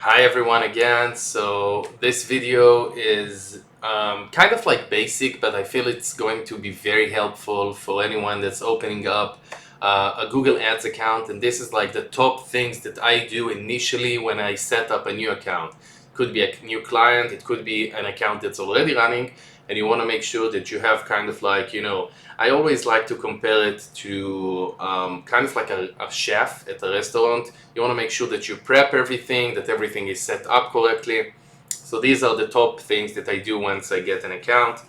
Hi everyone again. So this video is kind of like basic, but I feel it's going to be very helpful for anyone that's opening up a Google Ads account. And this is like the top things that I do initially when I set up a new account. It could be a new client, it could be an account that's already running, and you want to make sure that you have kind of like, I always like to compare it to kind of like a chef at a restaurant. You want to make sure that you prep everything, that everything is set up correctly. So these are the top things that I do once I get an account.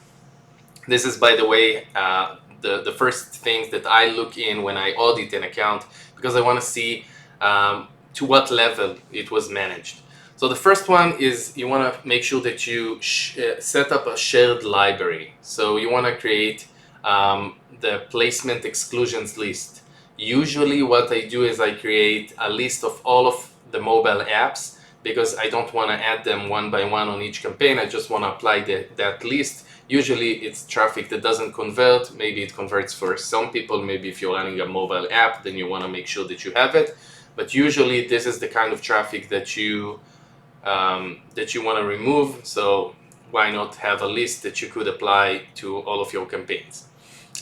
This is, by the way, the first things that I look in when I audit an account, because I want to see to what level it was managed. So the first one is you want to make sure that you set up a shared library. So you want to create the placement exclusions list. Usually what I do is I create a list of all of the mobile apps because I don't want to add them one by one on each campaign. I just want to apply that list. Usually it's traffic that doesn't convert. Maybe it converts for some people. Maybe if you're running a mobile app, then you want to make sure that you have it. But usually this is the kind of traffic that you want to remove. So why not have a list that you could apply to all of your campaigns?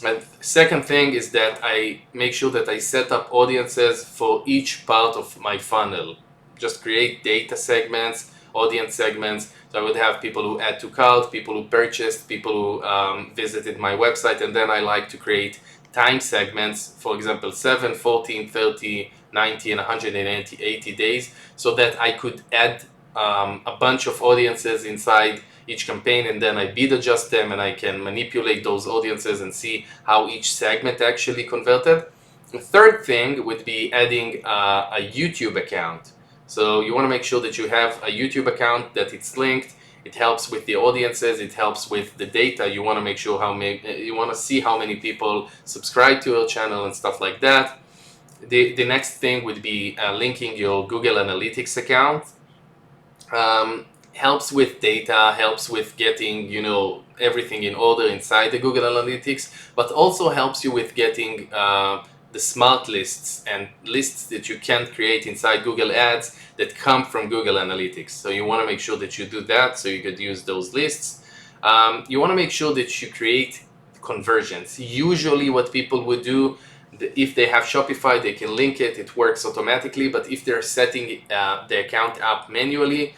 And second thing is that I make sure that I set up audiences for each part of my funnel. Just create data segments, audience segments. So I would have people who add to cart, people who purchased, people who visited my website, and then I like to create time segments, for example, 7, 14, 30, 90, and 180 days, so that I could add a bunch of audiences inside each campaign, and then I bid adjust them and I can manipulate those audiences and see how each segment actually converted. The third thing would be adding a YouTube account. So you want to make sure that you have a YouTube account, that it's linked. It helps with the audiences, it helps with the data. You want to make sure you want to see how many people subscribe to your channel and stuff like that. The next thing would be linking your Google Analytics account. Helps with data, helps with getting everything in order inside the Google Analytics, but also helps you with getting the smart lists and lists that you can create inside Google Ads that come from Google Analytics. So you want to make sure that you do that so you could use those lists. You want to make sure that you create conversions. Usually what people would do, if they have Shopify, they can link it, it works automatically, but if they're setting the account up manually,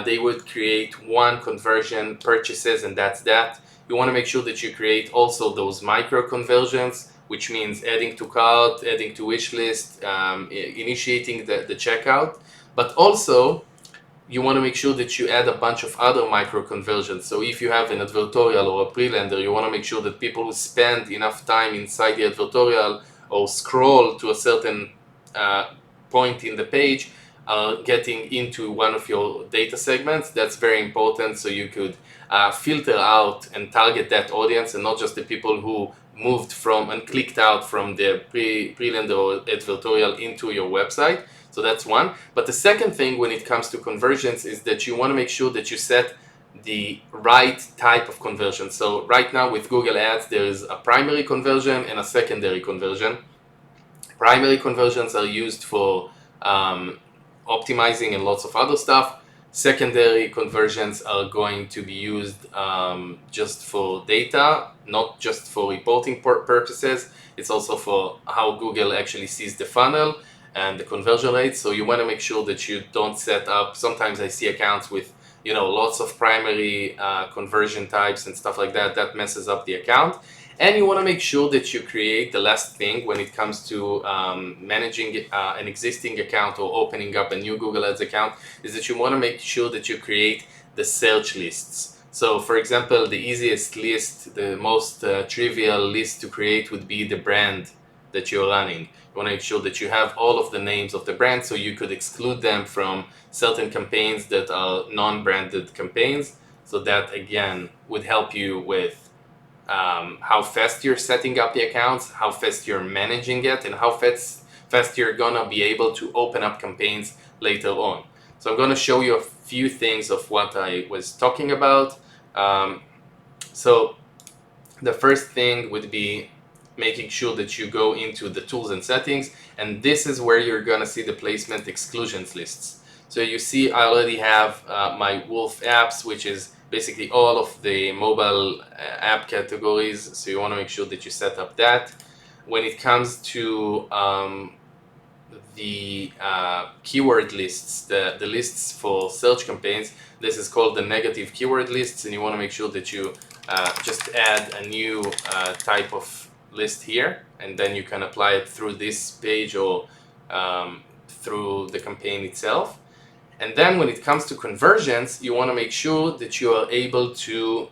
they would create one conversion, purchases, and that's that. You want to make sure that you create also those micro conversions, which means adding to cart, adding to wish list, initiating the checkout. But also, you want to make sure that you add a bunch of other micro conversions. So if you have an advertorial or a pre-lender, you want to make sure that people who spend enough time inside the advertorial or scroll to a certain point in the page getting into one of your data segments. That's very important, so you could filter out and target that audience and not just the people who moved from and clicked out from the pre-lender or advertorial into your website. So that's one. But the second thing when it comes to conversions is that you want to make sure that you set the right type of conversion. So right now with Google Ads, there is a primary conversion and a secondary conversion. Primary conversions are used for optimizing and lots of other stuff. Secondary conversions are going to be used just for data, not just for reporting purposes. It's also for how Google actually sees the funnel and the conversion rate. So you want to make sure that you don't set up, sometimes I see accounts with lots of primary conversion types and stuff like that. That messes up the account. And you want to make sure that you create the last thing when it comes to managing an existing account or opening up a new Google Ads account, is that you want to make sure that you create the search lists. So for example, the easiest list, the most trivial list to create would be the brand that you're running. You want to make sure that you have all of the names of the brand so you could exclude them from certain campaigns that are non-branded campaigns. So that again would help you with how fast you're setting up the accounts, how fast you're managing it, and how fast you're gonna be able to open up campaigns later on. So I'm gonna show you a few things of what I was talking about. So the first thing would be making sure that you go into the tools and settings, and this is where you're gonna see the placement exclusions lists. So you see I already have my Wolf apps, which is basically all of the mobile app categories. So you want to make sure that you set up that. When it comes to the keyword lists, the lists for search campaigns, this is called the negative keyword lists, and you want to make sure that you just add a new type of list here, and then you can apply it through this page or through the campaign itself. And then when it comes to conversions, you want to make sure that you are able to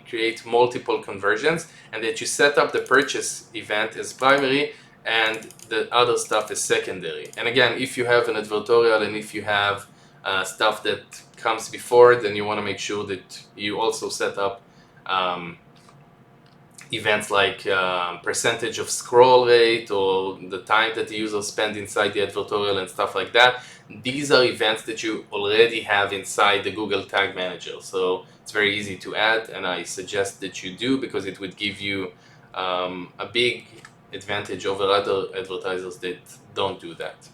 create multiple conversions, and that you set up the purchase event as primary and the other stuff is secondary. And again, if you have an advertorial and if you have stuff that comes before, then you want to make sure that you also set up events like percentage of scroll rate or the time that the user spend inside the advertorial and stuff like that. These are events that you already have inside the Google Tag Manager, so it's very easy to add, and I suggest that you do, because it would give you a big advantage over other advertisers that don't do that.